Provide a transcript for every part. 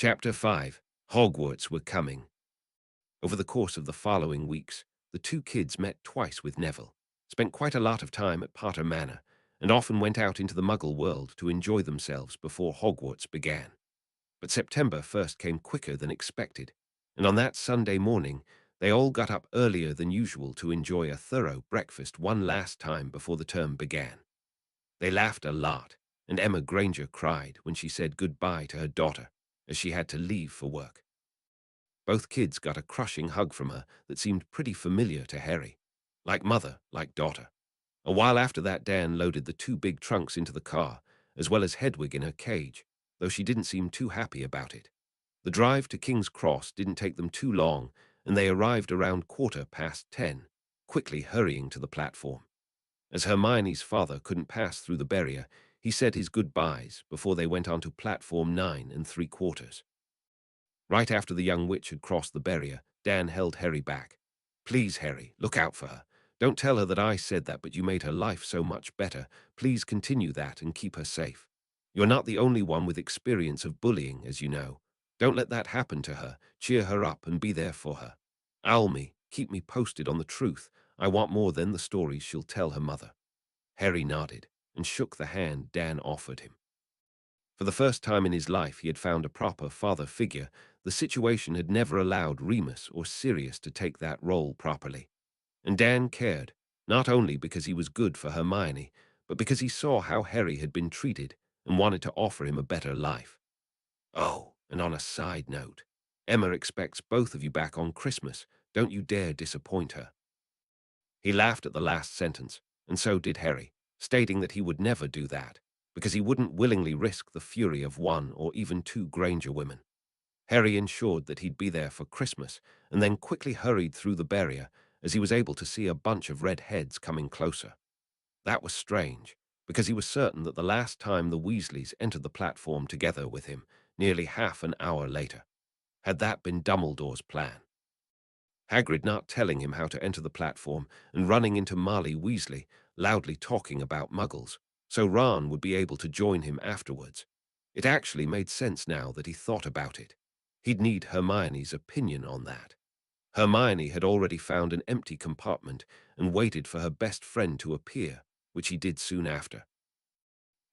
Chapter 5. Hogwarts Were Coming. Over the course of the following weeks, the two kids met twice with Neville, spent quite a lot of time at Potter Manor, and often went out into the Muggle world to enjoy themselves before Hogwarts began. But September first came quicker than expected, and on that Sunday morning, they all got up earlier than usual to enjoy a thorough breakfast one last time before the term began. They laughed a lot, and Emma Granger cried when she said goodbye to her daughter, as she had to leave for work. Both kids got a crushing hug from her that seemed pretty familiar to Harry. Like mother, like daughter. A while after that, Dan loaded the two big trunks into the car, as well as Hedwig in her cage, though she didn't seem too happy about it. The drive to King's Cross didn't take them too long, and they arrived around 10:15, quickly hurrying to the platform. As Hermione's father couldn't pass through the barrier, he said his goodbyes before they went onto platform 9 3/4. Right after the young witch had crossed the barrier, Dan held Harry back. "Please, Harry, look out for her. Don't tell her that I said that, but you made her life so much better. Please continue that and keep her safe. You're not the only one with experience of bullying, as you know. Don't let that happen to her. Cheer her up and be there for her. Keep me posted on the truth. I want more than the stories she'll tell her mother." Harry nodded and shook the hand Dan offered him. For the first time in his life, he had found a proper father figure. The situation had never allowed Remus or Sirius to take that role properly. And Dan cared, not only because he was good for Hermione, but because he saw how Harry had been treated and wanted to offer him a better life. "Oh, and on a side note, Emma expects both of you back on Christmas. Don't you dare disappoint her." He laughed at the last sentence, and so did Harry, stating that he would never do that, because he wouldn't willingly risk the fury of one or even two Granger women. Harry ensured that he'd be there for Christmas, and then quickly hurried through the barrier as he was able to see a bunch of red heads coming closer. That was strange, because he was certain that the last time the Weasleys entered the platform together with him, nearly half an hour later, had that been Dumbledore's plan. Hagrid not telling him how to enter the platform and running into Marley Weasley, loudly talking about muggles, so Ron would be able to join him afterwards. It actually made sense now that he thought about it. He'd need Hermione's opinion on that. Hermione had already found an empty compartment and waited for her best friend to appear, which he did soon after.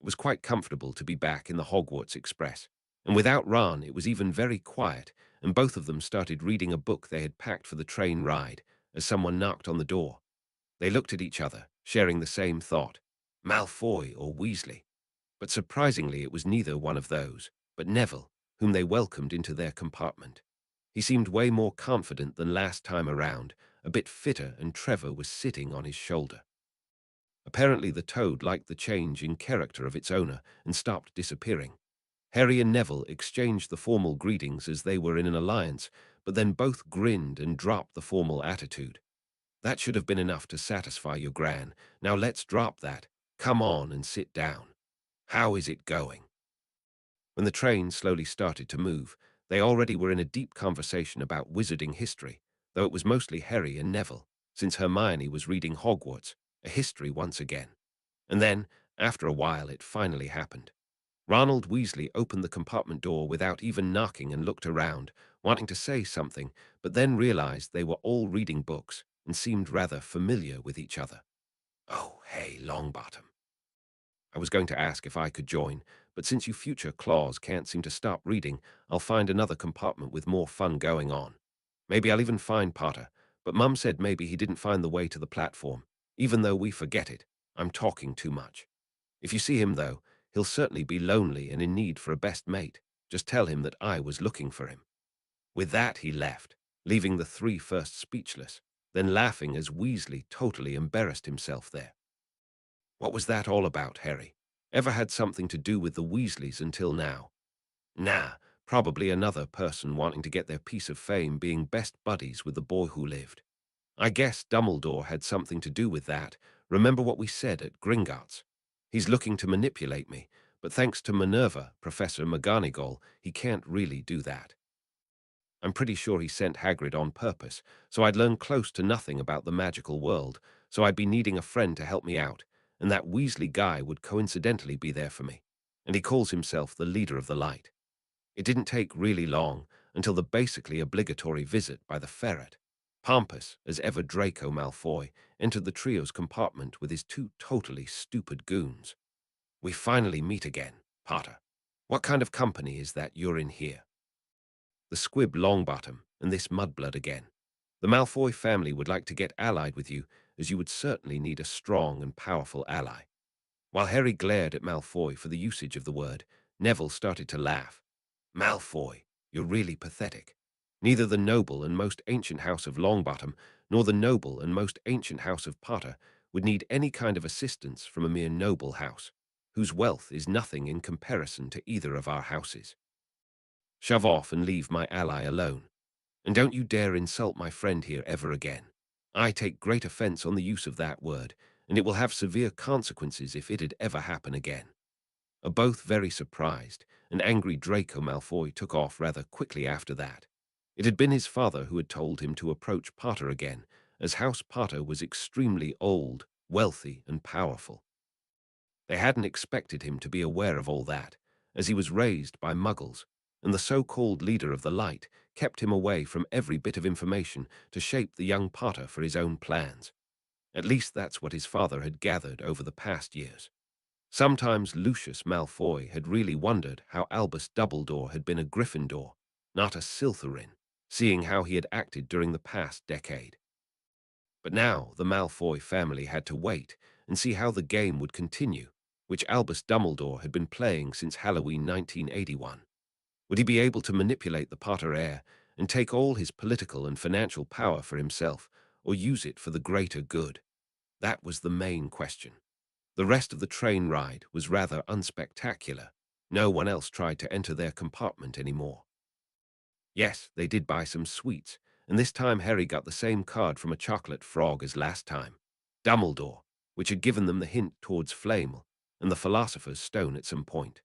It was quite comfortable to be back in the Hogwarts Express, and without Ron it was even very quiet, and both of them started reading a book they had packed for the train ride as someone knocked on the door. They looked at each other, sharing the same thought, Malfoy or Weasley. But surprisingly it was neither one of those, but Neville, whom they welcomed into their compartment. He seemed way more confident than last time around, a bit fitter, and Trevor was sitting on his shoulder. Apparently the toad liked the change in character of its owner and stopped disappearing. Harry and Neville exchanged the formal greetings as they were in an alliance, but then both grinned and dropped the formal attitude. "That should have been enough to satisfy your Gran. Now let's drop that. Come on and sit down. How is it going?" When the train slowly started to move, they already were in a deep conversation about wizarding history, though it was mostly Harry and Neville, since Hermione was reading Hogwarts, a history once again. And then, after a while, it finally happened. Ronald Weasley opened the compartment door without even knocking and looked around, wanting to say something, but then realized they were all reading books and seemed rather familiar with each other. "Oh, hey, Longbottom. I was going to ask if I could join, but since you future claws can't seem to stop reading, I'll find another compartment with more fun going on. Maybe I'll even find Potter, but Mum said maybe he didn't find the way to the platform. Even though we forget it, I'm talking too much. If you see him, though, he'll certainly be lonely and in need for a best mate. Just tell him that I was looking for him." With that, he left, leaving the three first speechless, then laughing as Weasley totally embarrassed himself there. "What was that all about, Harry? Ever had something to do with the Weasleys until now?" "Nah, probably another person wanting to get their piece of fame being best buddies with the boy who lived. I guess Dumbledore had something to do with that. Remember what we said at Gringotts? He's looking to manipulate me, but thanks to Minerva, Professor McGonagall, he can't really do that. I'm pretty sure he sent Hagrid on purpose, so I'd learn close to nothing about the magical world, so I'd be needing a friend to help me out, and that Weasley guy would coincidentally be there for me. And he calls himself the leader of the light. It didn't take really long until the basically obligatory visit by the ferret. Pompous as ever, Draco Malfoy entered the trio's compartment with his two totally stupid goons. "We finally meet again, Potter. What kind of company is that you're in here?" "The squib Longbottom and this mudblood again. The Malfoy family would like to get allied with you, as you would certainly need a strong and powerful ally." While Harry glared at Malfoy for the usage of the word, Neville started to laugh. "Malfoy, you're really pathetic. Neither the noble and most ancient house of Longbottom nor the noble and most ancient house of Potter would need any kind of assistance from a mere noble house, whose wealth is nothing in comparison to either of our houses. Shove off and leave my ally alone. And don't you dare insult my friend here ever again. I take great offense on the use of that word, and it will have severe consequences if it'd ever happen again." Both very surprised, and angry Draco Malfoy took off rather quickly after that. It had been his father who had told him to approach Potter again, as House Potter was extremely old, wealthy, and powerful. They hadn't expected him to be aware of all that, as he was raised by muggles, and the so-called leader of the light kept him away from every bit of information to shape the young Potter for his own plans. At least that's what his father had gathered over the past years. Sometimes Lucius Malfoy had really wondered how Albus Dumbledore had been a Gryffindor, not a Slytherin, seeing how he had acted during the past decade. But now the Malfoy family had to wait and see how the game would continue, which Albus Dumbledore had been playing since Halloween 1981. Would he be able to manipulate the Potter heir and take all his political and financial power for himself, or use it for the greater good? That was the main question. The rest of the train ride was rather unspectacular. No one else tried to enter their compartment anymore. Yes, they did buy some sweets, and this time Harry got the same card from a chocolate frog as last time. Dumbledore, which had given them the hint towards Flamel and the Philosopher's Stone at some point.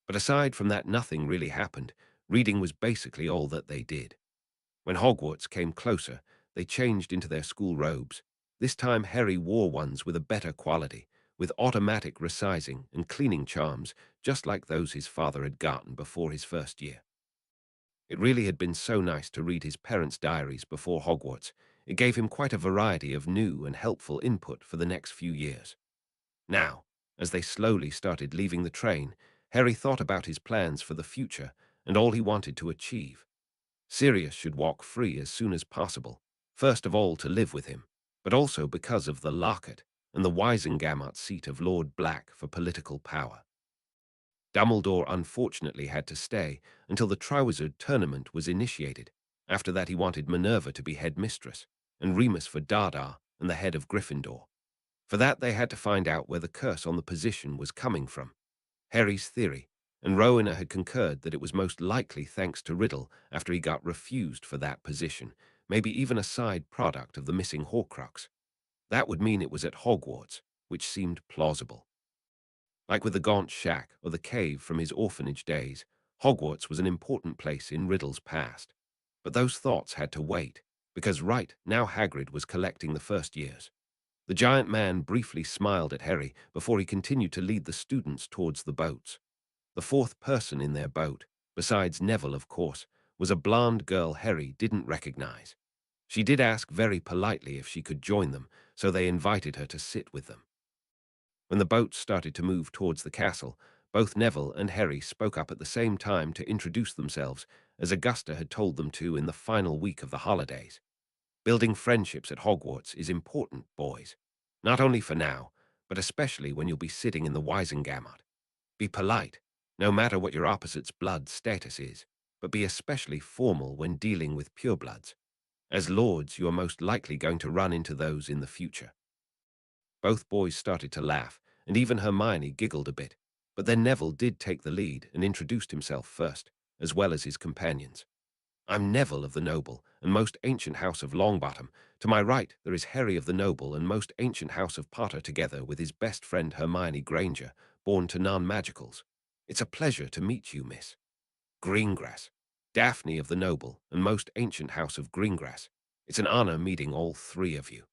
But aside from that, nothing really happened. Reading was basically all that they did. When Hogwarts came closer, they changed into their school robes. This time Harry wore ones with a better quality, with automatic resizing and cleaning charms, just like those his father had gotten before his first year. It really had been so nice to read his parents' diaries before Hogwarts. It gave him quite a variety of new and helpful input for the next few years. Now, as they slowly started leaving the train, Harry thought about his plans for the future and all he wanted to achieve. Sirius should walk free as soon as possible, first of all to live with him, but also because of the locket and the Wisengamot seat of Lord Black for political power. Dumbledore unfortunately had to stay until the Triwizard Tournament was initiated. After that he wanted Minerva to be headmistress, and Remus for Dada and the head of Gryffindor. For that they had to find out where the curse on the position was coming from. Harry's theory, and Rowena had concurred that it was most likely thanks to Riddle after he got refused for that position, maybe even a side product of the missing Horcrux. That would mean it was at Hogwarts, which seemed plausible. Like with the Gaunt Shack or the cave from his orphanage days, Hogwarts was an important place in Riddle's past. But those thoughts had to wait, because right now Hagrid was collecting the first years. The giant man briefly smiled at Harry before he continued to lead the students towards the boats. The fourth person in their boat, besides Neville of course, was a blonde girl Harry didn't recognize. She did ask very politely if she could join them, so they invited her to sit with them. When the boat started to move towards the castle, both Neville and Harry spoke up at the same time to introduce themselves, as Augusta had told them to in the final week of the holidays. Building friendships at Hogwarts is important, boys. Not only for now, but especially when you'll be sitting in the Wisengamot. Be polite, no matter what your opposite's blood status is, but be especially formal when dealing with purebloods. As lords, you are most likely going to run into those in the future. Both boys started to laugh, and even Hermione giggled a bit, but then Neville did take the lead and introduced himself first, as well as his companions. "I'm Neville of the Noble and Most Ancient House of Longbottom. To my right there is Harry of the Noble and Most Ancient House of Potter together with his best friend Hermione Granger, born to non-magicals. It's a pleasure to meet you, Miss Greengrass. Daphne of the Noble and Most Ancient House of Greengrass. It's an honor meeting all three of you."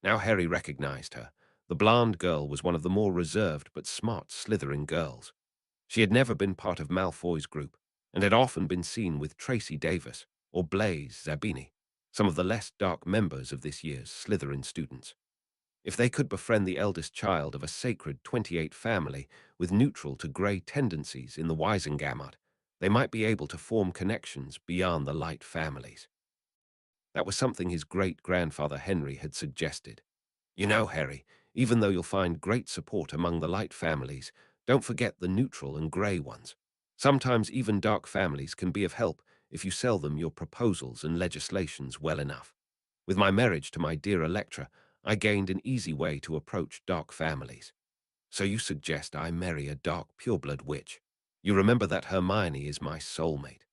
Now Harry recognized her. The blonde girl was one of the more reserved but smart Slytherin girls. She had never been part of Malfoy's group, and had often been seen with Tracy Davis or Blaise Zabini, some of the less dark members of this year's Slytherin students. If they could befriend the eldest child of a sacred 28 family with neutral to grey tendencies in the Wisengamot, they might be able to form connections beyond the light families. That was something his great-grandfather Henry had suggested. You know, Harry, even though you'll find great support among the light families, don't forget the neutral and grey ones. Sometimes even dark families can be of help if you sell them your proposals and legislations well enough. With my marriage to my dear Electra, I gained an easy way to approach dark families. So you suggest I marry a dark pureblood witch. You remember that Hermione is my soulmate.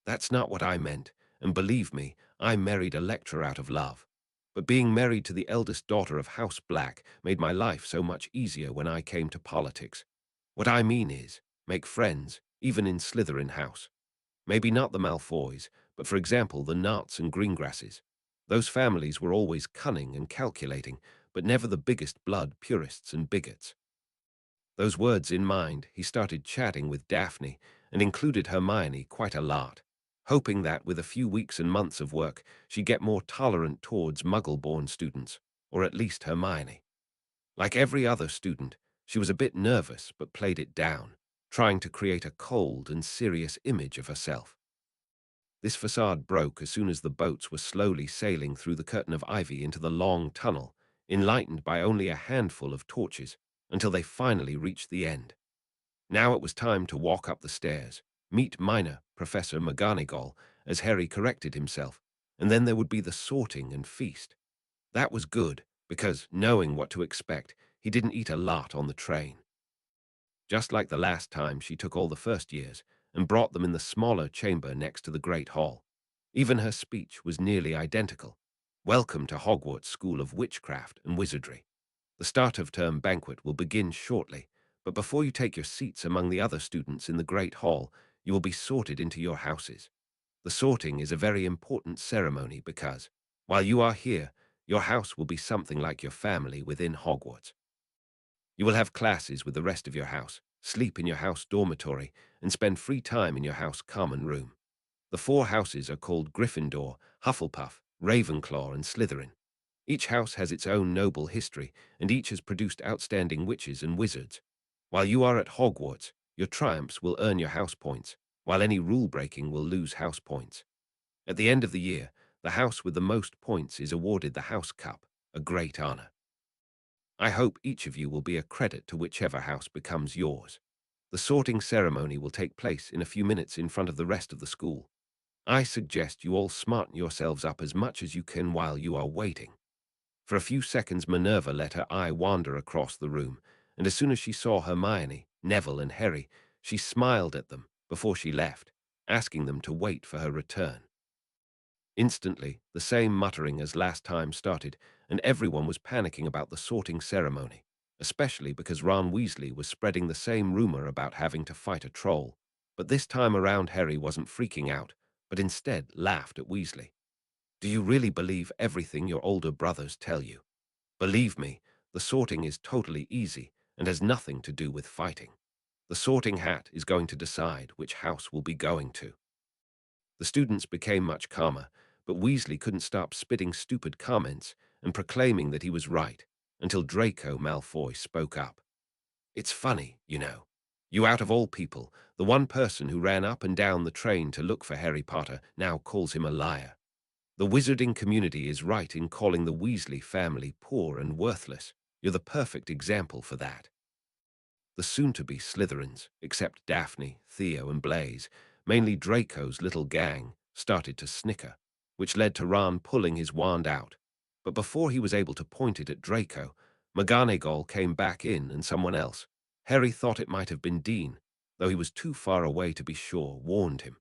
That's not what I meant, and believe me, I married Electra out of love. But being married to the eldest daughter of House Black made my life so much easier when I came to politics. What I mean is, make friends, even in Slytherin House. Maybe not the Malfoys, but for example the Narts and Greengrasses. Those families were always cunning and calculating, but never the biggest blood purists and bigots. Those words in mind, he started chatting with Daphne and included Hermione quite a lot, hoping that with a few weeks and months of work, she'd get more tolerant towards Muggle-born students, or at least Hermione. Like every other student, she was a bit nervous but played it down, trying to create a cold and serious image of herself. This facade broke as soon as the boats were slowly sailing through the curtain of ivy into the long tunnel, enlightened by only a handful of torches, until they finally reached the end. Now it was time to walk up the stairs, meet Minor Professor McGonagall, as Harry corrected himself, and then there would be the sorting and feast. That was good, because, knowing what to expect, he didn't eat a lot on the train. Just like the last time she took all the first years and brought them in the smaller chamber next to the Great Hall. Even her speech was nearly identical. Welcome to Hogwarts School of Witchcraft and Wizardry. The start-of-term banquet will begin shortly, but before you take your seats among the other students in the Great Hall, you will be sorted into your houses. The sorting is a very important ceremony because, while you are here, your house will be something like your family within Hogwarts. You will have classes with the rest of your house, sleep in your house dormitory, and spend free time in your house common room. The four houses are called Gryffindor, Hufflepuff, Ravenclaw, and Slytherin. Each house has its own noble history, and each has produced outstanding witches and wizards. While you are at Hogwarts, your triumphs will earn your house points, while any rule-breaking will lose house points. At the end of the year, the house with the most points is awarded the House Cup, a great honor. I hope each of you will be a credit to whichever house becomes yours. The sorting ceremony will take place in a few minutes in front of the rest of the school. I suggest you all smarten yourselves up as much as you can while you are waiting. For a few seconds Minerva let her eye wander across the room, and as soon as she saw Hermione, Neville, and Harry, she smiled at them before she left, asking them to wait for her return. Instantly, the same muttering as last time started, and everyone was panicking about the sorting ceremony, especially because Ron Weasley was spreading the same rumor about having to fight a troll. But this time around Harry wasn't freaking out, but instead laughed at Weasley. Do you really believe everything your older brothers tell you? Believe me, the sorting is totally easy and has nothing to do with fighting. The sorting hat is going to decide which house we'll be going to. The students became much calmer, but Weasley couldn't stop spitting stupid comments and proclaiming that he was right, until Draco Malfoy spoke up. It's funny, you know. You out of all people, the one person who ran up and down the train to look for Harry Potter now calls him a liar. The wizarding community is right in calling the Weasley family poor and worthless. You're the perfect example for that. The soon-to-be Slytherins, except Daphne, Theo, and Blaise, mainly Draco's little gang, started to snicker, which led to Ron pulling his wand out. But before he was able to point it at Draco, McGonagall came back in and someone else. Harry thought it might have been Dean, though he was too far away to be sure, warned him.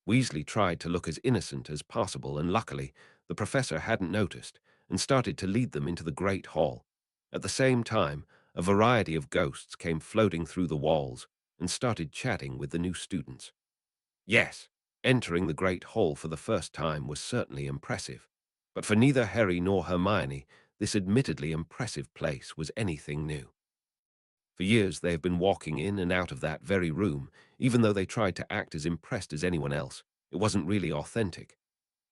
Weasley tried to look as innocent as possible, and luckily, the professor hadn't noticed and started to lead them into the Great Hall. At the same time, a variety of ghosts came floating through the walls and started chatting with the new students. Yes, entering the Great Hall for the first time was certainly impressive, but for neither Harry nor Hermione, this admittedly impressive place was anything new. For years they have been walking in and out of that very room, Even though they tried to act as impressed as anyone else, it wasn't really authentic.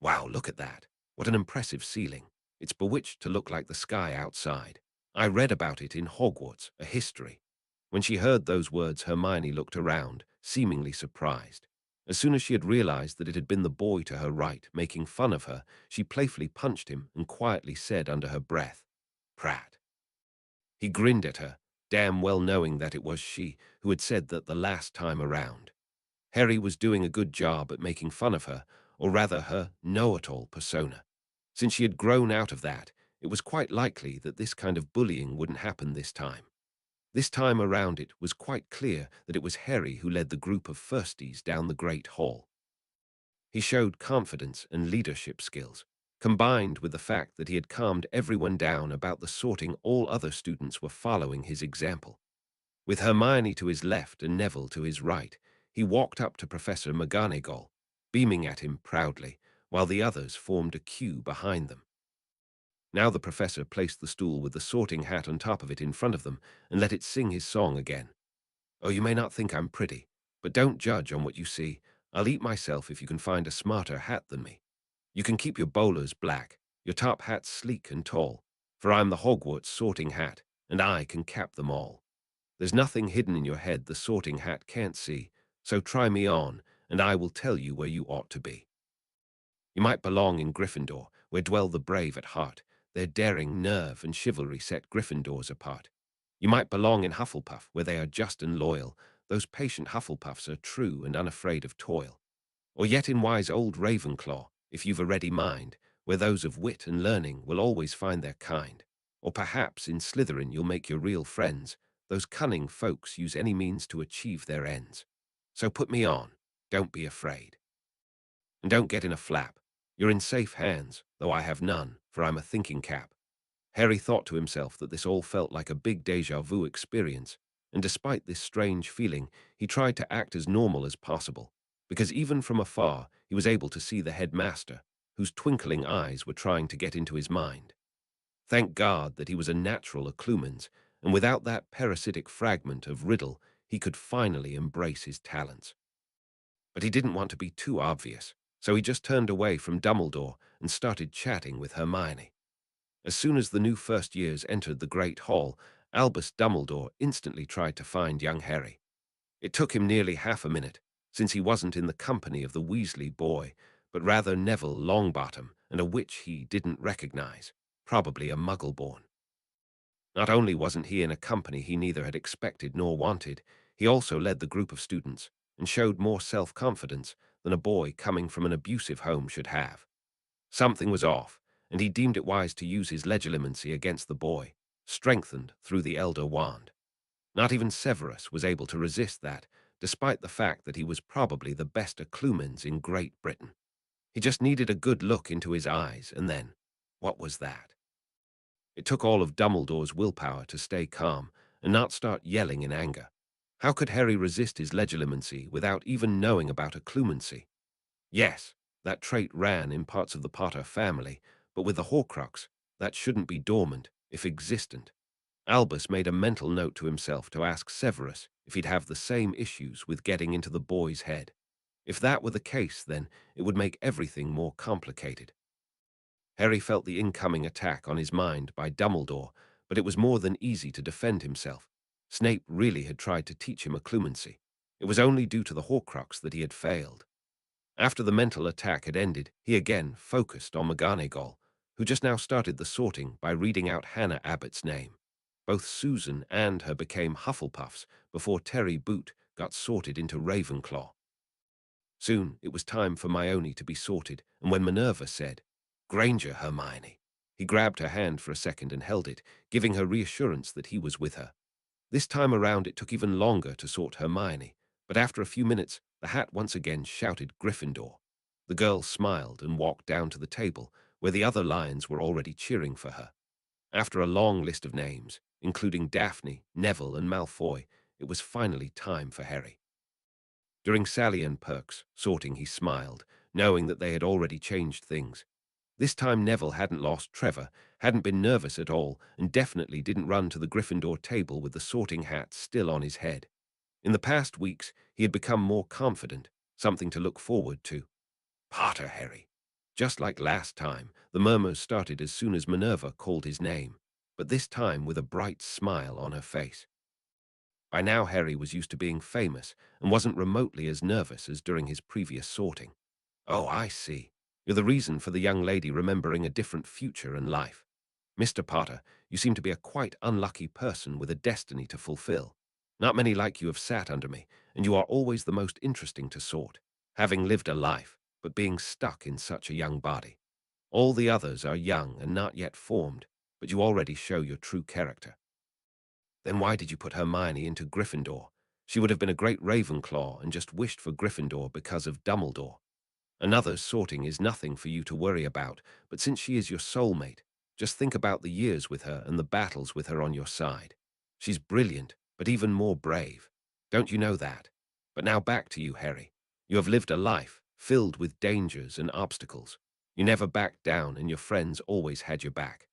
Wow, look at that. What an impressive ceiling. It's bewitched to look like the sky outside. I read about it in Hogwarts, a history. When she heard those words, Hermione looked around, seemingly surprised. As soon as she had realized that it had been the boy to her right making fun of her, she playfully punched him and quietly said under her breath, "Prat." He grinned at her, damn well knowing that it was she who had said that the last time around. Harry was doing a good job at making fun of her, or rather her know-it-all persona. Since she had grown out of that, it was quite likely that this kind of bullying wouldn't happen this time. This time around it was quite clear that it was Harry who led the group of firsties down the Great Hall. He showed confidence and leadership skills, combined with the fact that he had calmed everyone down about the sorting all other students were following his example. With Hermione to his left and Neville to his right, he walked up to Professor McGonagall, beaming at him proudly, while the others formed a queue behind them. Now the professor placed the stool with the sorting hat on top of it in front of them and let it sing his song again. "Oh, you may not think I'm pretty, but don't judge on what you see. I'll eat myself if you can find a smarter hat than me. You can keep your bowlers black, your top hats sleek and tall, for I'm the Hogwarts sorting hat, and I can cap them all. There's nothing hidden in your head the sorting hat can't see, so try me on, and I will tell you where you ought to be. You might belong in Gryffindor, where dwell the brave at heart. Their daring, nerve, and chivalry set Gryffindors apart. You might belong in Hufflepuff, where they are just and loyal. Those patient Hufflepuffs are true and unafraid of toil. Or yet in wise old Ravenclaw, if you've a ready mind, where those of wit and learning will always find their kind. Or perhaps in Slytherin you'll make your real friends. Those cunning folks use any means to achieve their ends. So put me on, don't be afraid. And don't get in a flap. You're in safe hands, though I have none, for I'm a thinking cap. Harry thought to himself that this all felt like a big déjà vu experience, and despite this strange feeling, he tried to act as normal as possible, because even from afar he was able to see the headmaster, whose twinkling eyes were trying to get into his mind. Thank God that he was a natural at Clumens, and without that parasitic fragment of riddle, he could finally embrace his talents. But he didn't want to be too obvious, so he just turned away from Dumbledore and started chatting with Hermione. As soon as the new first years entered the Great Hall, Albus Dumbledore instantly tried to find young Harry. It took him nearly half a minute, since he wasn't in the company of the Weasley boy, but rather Neville Longbottom and a witch he didn't recognize, probably a Muggle-born. Not only wasn't he in a company he neither had expected nor wanted, he also led the group of students and showed more self-confidence than a boy coming from an abusive home should have. Something was off, and he deemed it wise to use his legilimency against the boy, strengthened through the Elder Wand. Not even Severus was able to resist that, despite the fact that he was probably the best at Clumens in Great Britain. He just needed a good look into his eyes, and then, what was that? It took all of Dumbledore's willpower to stay calm and not start yelling in anger. How could Harry resist his legilimency without even knowing about occlumency? Yes, that trait ran in parts of the Potter family, but with the Horcrux, that shouldn't be dormant, if existent. Albus made a mental note to himself to ask Severus if he'd have the same issues with getting into the boy's head. If that were the case, then it would make everything more complicated. Harry felt the incoming attack on his mind by Dumbledore, but it was more than easy to defend himself. Snape really had tried to teach him occlumency. It was only due to the Horcrux that he had failed. After the mental attack had ended, he again focused on McGonagall, who just now started the sorting by reading out Hannah Abbott's name. Both Susan and her became Hufflepuffs before Terry Boot got sorted into Ravenclaw. Soon it was time for Hermione to be sorted, and when Minerva said, "Granger, Hermione," he grabbed her hand for a second and held it, giving her reassurance that he was with her. This time around it took even longer to sort Hermione, but after a few minutes, the hat once again shouted Gryffindor. The girl smiled and walked down to the table, where the other lions were already cheering for her. After a long list of names, including Daphne, Neville, and Malfoy, it was finally time for Harry. During Sally and Perk's sorting, he smiled, knowing that they had already changed things. This time Neville hadn't lost Trevor, hadn't been nervous at all, and definitely didn't run to the Gryffindor table with the sorting hat still on his head. In the past weeks, he had become more confident, something to look forward to. Potter, Harry. Just like last time, the murmurs started as soon as Minerva called his name, but this time with a bright smile on her face. By now, Harry was used to being famous and wasn't remotely as nervous as during his previous sorting. Oh, I see. You're the reason for the young lady remembering a different future and life. Mr. Potter, you seem to be a quite unlucky person with a destiny to fulfill. Not many like you have sat under me, and you are always the most interesting to sort, having lived a life, but being stuck in such a young body. All the others are young and not yet formed, but you already show your true character. Then why did you put Hermione into Gryffindor? She would have been a great Ravenclaw and just wished for Gryffindor because of Dumbledore. Another's sorting is nothing for you to worry about, but since she is your soulmate, just think about the years with her and the battles with her on your side. She's brilliant, but even more brave. Don't you know that? But now back to you, Harry. You have lived a life filled with dangers and obstacles. You never backed down and your friends always had your back.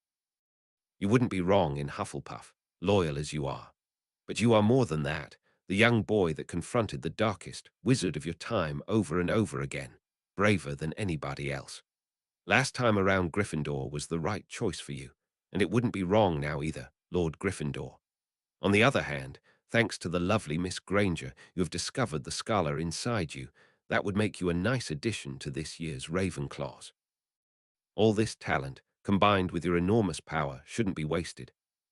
You wouldn't be wrong in Hufflepuff, loyal as you are. But you are more than that, the young boy that confronted the darkest wizard of your time over and over again, braver than anybody else. Last time around, Gryffindor was the right choice for you, and it wouldn't be wrong now either, Lord Gryffindor. On the other hand, thanks to the lovely Miss Granger, you have discovered the scholar inside you. That would make you a nice addition to this year's Ravenclaws. All this talent, combined with your enormous power, shouldn't be wasted.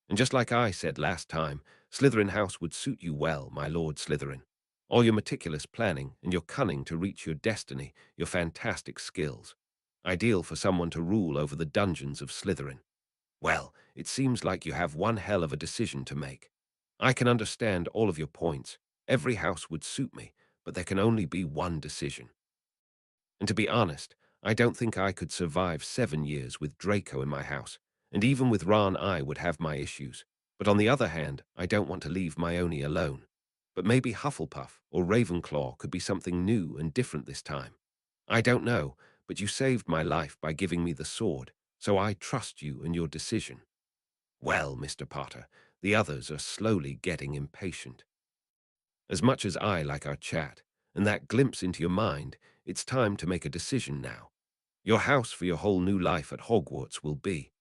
And just like I said last time, Slytherin House would suit you well, my Lord Slytherin. All your meticulous planning and your cunning to reach your destiny, your fantastic skills. Ideal for someone to rule over the dungeons of Slytherin. Well, it seems like you have one hell of a decision to make. I can understand all of your points. Every house would suit me, but there can only be one decision. And to be honest, I don't think I could survive 7 years with Draco in my house, and even with Ron I would have my issues. But on the other hand, I don't want to leave Hermione alone. But maybe Hufflepuff or Ravenclaw could be something new and different this time. I don't know, but you saved my life by giving me the sword, so I trust you and your decision. Well, Mr. Potter, the others are slowly getting impatient. As much as I like our chat, and that glimpse into your mind, it's time to make a decision now. Your house for your whole new life at Hogwarts will be